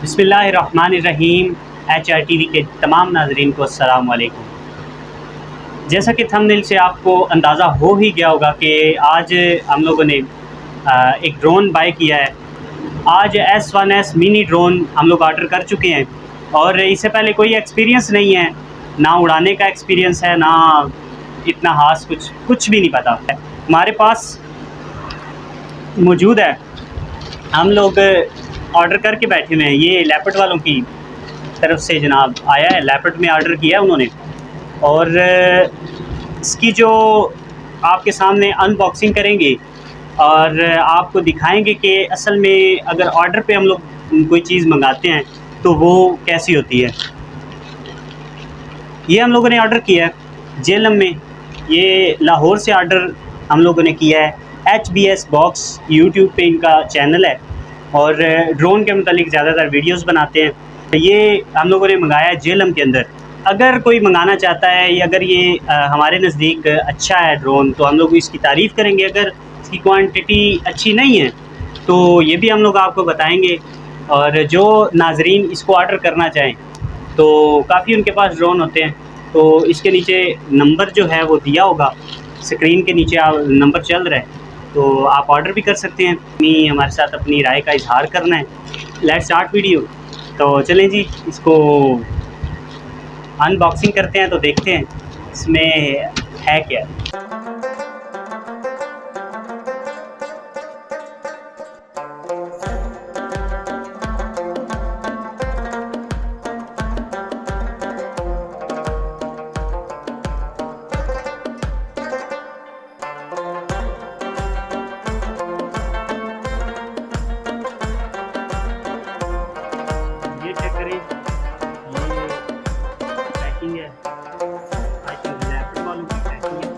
बिस्मिल्लाहिर्रहमानिर्रहीम। HRTV के तमाम नाज़रीन को अस्सलाम वालेकुम। जैसा कि थंबनेल से आपको अंदाज़ा हो ही गया होगा कि आज हम लोगों ने एक ड्रोन बाय किया है। आज S1S मिनी ड्रोन हम लोग ऑर्डर कर चुके हैं और इससे पहले कोई एक्सपीरियंस नहीं है, ना उड़ाने का एक्सपीरियंस है, ना इतना ख़ास कुछ भी नहीं पता है। हमारे पास मौजूद है, हम लोग ऑर्डर करके बैठे हुए हैं। ये लेपर्ड वालों की तरफ से जनाब आया है, लेपर्ड में ऑर्डर किया है उन्होंने। और इसकी जो आपके सामने अनबॉक्सिंग करेंगे और आपको दिखाएंगे कि असल में अगर ऑर्डर पे हम लोग कोई चीज़ मंगाते हैं तो वो कैसी होती है। ये हम लोगों ने ऑर्डर किया है जेलम में। ये लाहौर से ऑर्डर हम लोगों ने किया है। HBS बॉक्स यूट्यूब पे इनका चैनल है और ड्रोन के मुतालिक ज़्यादातर वीडियोस बनाते हैं। ये हम लोगों ने मंगाया है जेलम के अंदर। अगर कोई मंगाना चाहता है या अगर ये हमारे नज़दीक अच्छा है ड्रोन तो हम लोग इसकी तारीफ़ करेंगे। अगर इसकी क्वांटिटी अच्छी नहीं है तो ये भी हम लोग आपको बताएंगे। और जो नाजरीन इसको ऑर्डर करना चाहें तो काफ़ी उनके पास ड्रोन होते हैं, तो इसके नीचे नंबर जो है वो दिया होगा, स्क्रीन के नीचे नंबर चल रहा है, तो आप ऑर्डर भी कर सकते हैं। हमारे साथ अपनी राय का इजहार करना है। Let's start video. तो चलें जी, इसको अनबॉक्सिंग करते हैं तो देखते हैं इसमें है क्या। ये चेक करें, ये पैकिंग है। आई थिंक लैपटॉप वालों की पैकिंग है।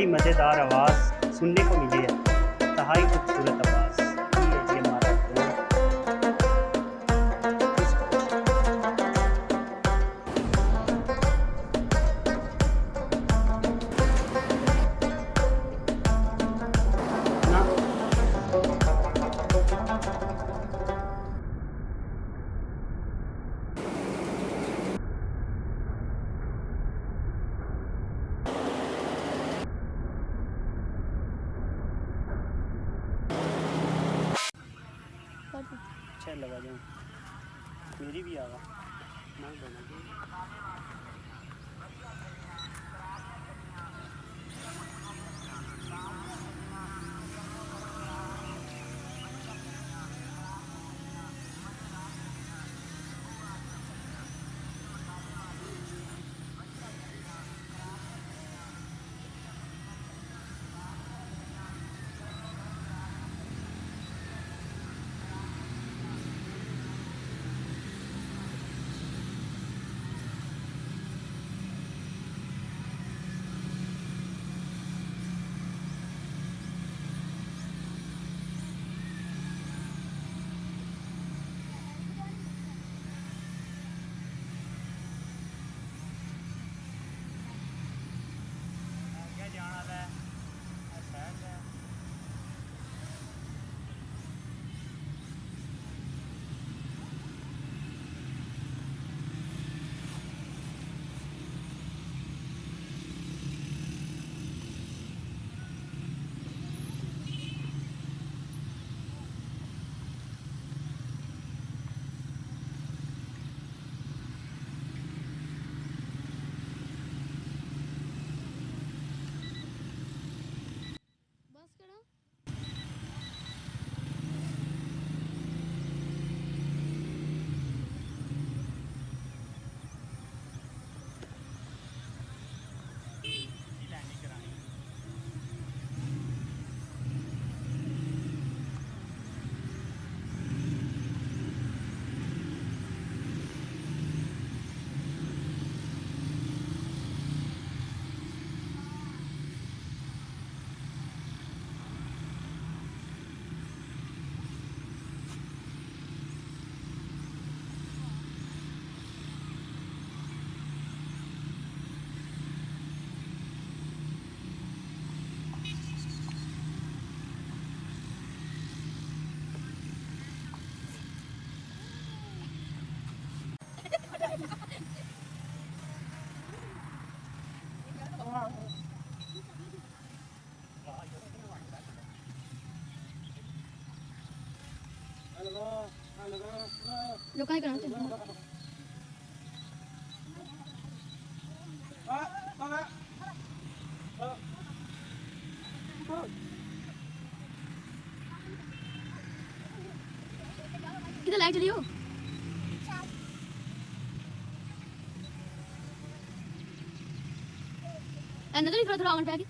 इंतहाई मज़ेदार आवाज़ सुनने को मिली है, इंतहाई खूबसूरत आवाज़। ये जी हमारा ड्रोन। ना अच्छा लगा जाऊँ, मेरी भी आवा ना बना। बस करो। लोग काय करणार किधर लाइट चली हो अंदर तो थोड़ा आवन पे आके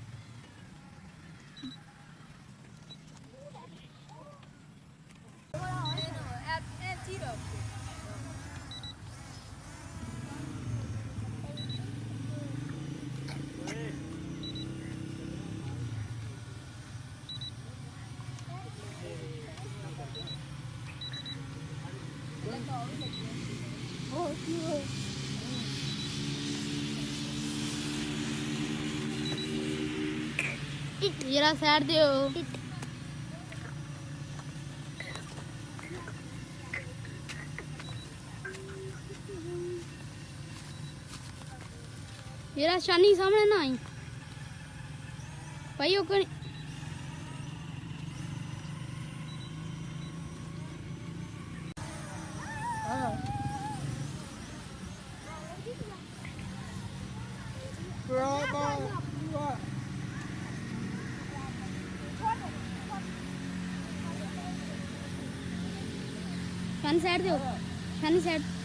जरा साइड दे जरा शानी सामने ना आई भाई ओके शानी साइड दे शानी साइड